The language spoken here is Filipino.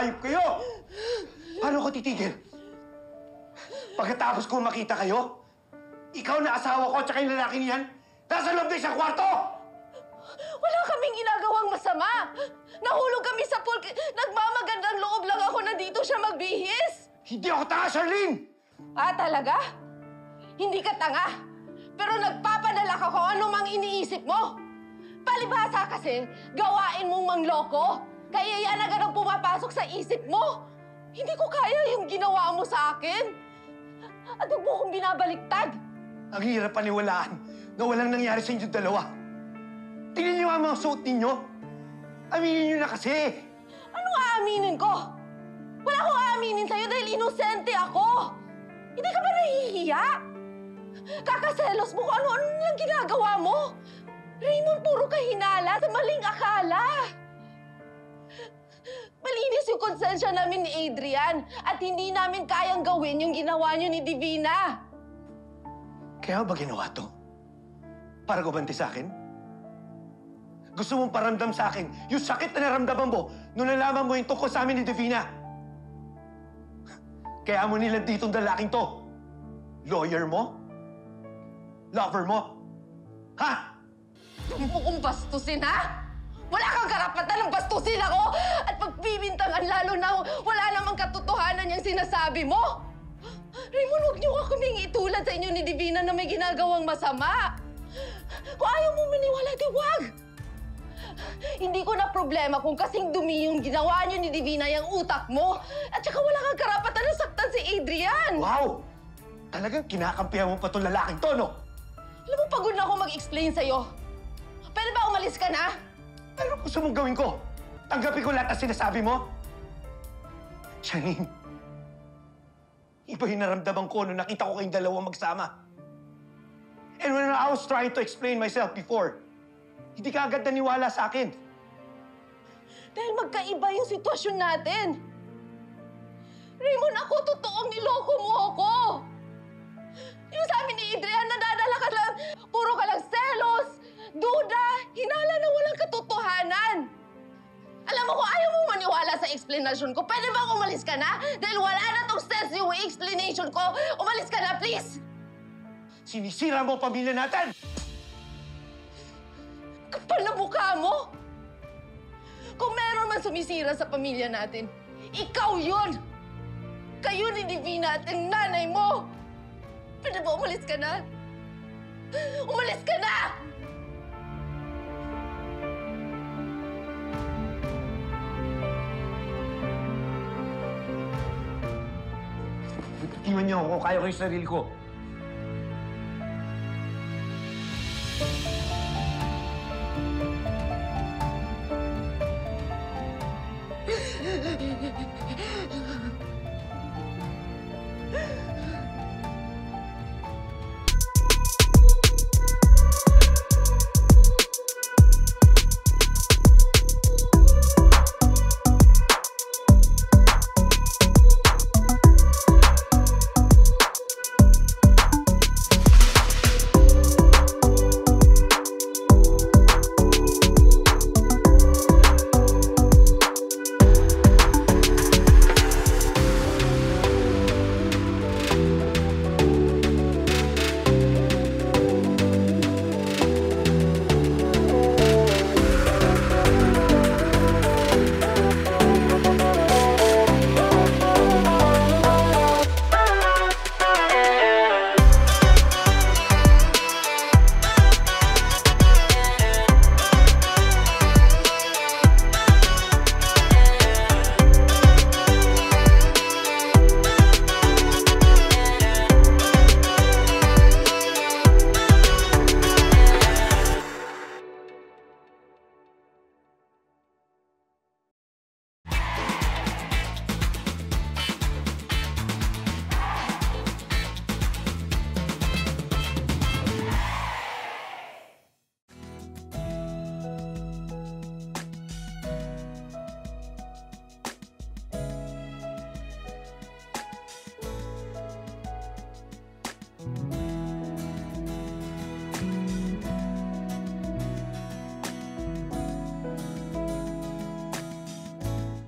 hayop kayo! Paano ko titigil? Pagkatapos ko makita kayo, ikaw na asawa ko at saka yung lalaki niyan, nasa loob na isang kwarto! Wala kaming ginagawang masama! Nahulog kami sa pool, nagmamagandang loob lang ako na dito siya magbihis! Hindi ako tanga, Charlene! Ah, talaga? Hindi ka tanga, pero nagpapadala ka kung ano mang iniisip mo. Palibhasa kasi, gawain mong mangloko. Kaya yan agad ang pumapasok sa isip mo. Hindi ko kaya yung ginawa mo sa akin. At huwag mo kong binabaliktad. Ang hirap paniwalaan na walang nangyari sa inyong dalawa. Tingnan niyo ang mga suot ninyo. Aminin niyo na kasi. Anong aaminin ko? Wala akong aaminin sa'yo dahil inosente ako. Hindi ka ba nahihiya? Kakaselos mo kung ano-ano nilang ginagawa mo. Raymond, puro kahinala sa maling akala. Malinis yung konsensya namin ni Adrian at hindi namin kayang gawin yung ginawa niyo ni Divina. Kaya ba ginawa to? Para gumanti sa akin? Gusto mong paramdam sa akin yung sakit na naramdaman mo nung nalaman mo yung tungkol sa amin ni Divina. Kaya mo nilang ditong lalaking to. Lawyer mo? Lover mo? Ha? Huwag mo kong bastusin, ha? Wala kang karapatan ng bastusin ako at pagbibintangan lalo na wala namang katotohanan yung sinasabi mo. Raymond, huwag niyo kaming itulad sa inyo ni Divina na may ginagawang masama. Kung ayaw mo maniwala, di wag. Hindi ko na problema kung kasing dumi yung ginawa niyo ni Divina yung utak mo. At saka wala kang karapatan na saktan si Adrian. Wow! Talagang kinakampihan mo pa itong lalaking to, no? Alam mo, pagod na ako mag-explain sa'yo. Pwede ba umalis ka na? Ano gusto mong gawin ko? Tanggapin ko lahat ang sinasabi mo? Janine, iba yung naramdaman ko nung nakita ko kayong dalawang magsama. And when I was trying to explain myself before, hindi ka agad naniwala sa akin. Dahil magkaiba yung sitwasyon natin. Raymond, ako totoong niloko mo ako. Yung sa amin ni Adrian, nadadala ka lang, puro ka lang selos, duda, hinala na walang katotohanan. Alam mo, kung ayaw mo maniwala sa explanation ko, pwede ba umalis ka na? Dahil wala na tong sense yung explanation ko. Umalis ka na, please! Sinisira mo ang pamilya natin! Kapal na mukha mo! Kung meron man sumisira sa pamilya natin, ikaw yun! Kayo ni Divina at ang nanay mo! Pwede ba umalis ka na? Umalis ka na! Iwan niyo ako, kaya ko yung sarili ko.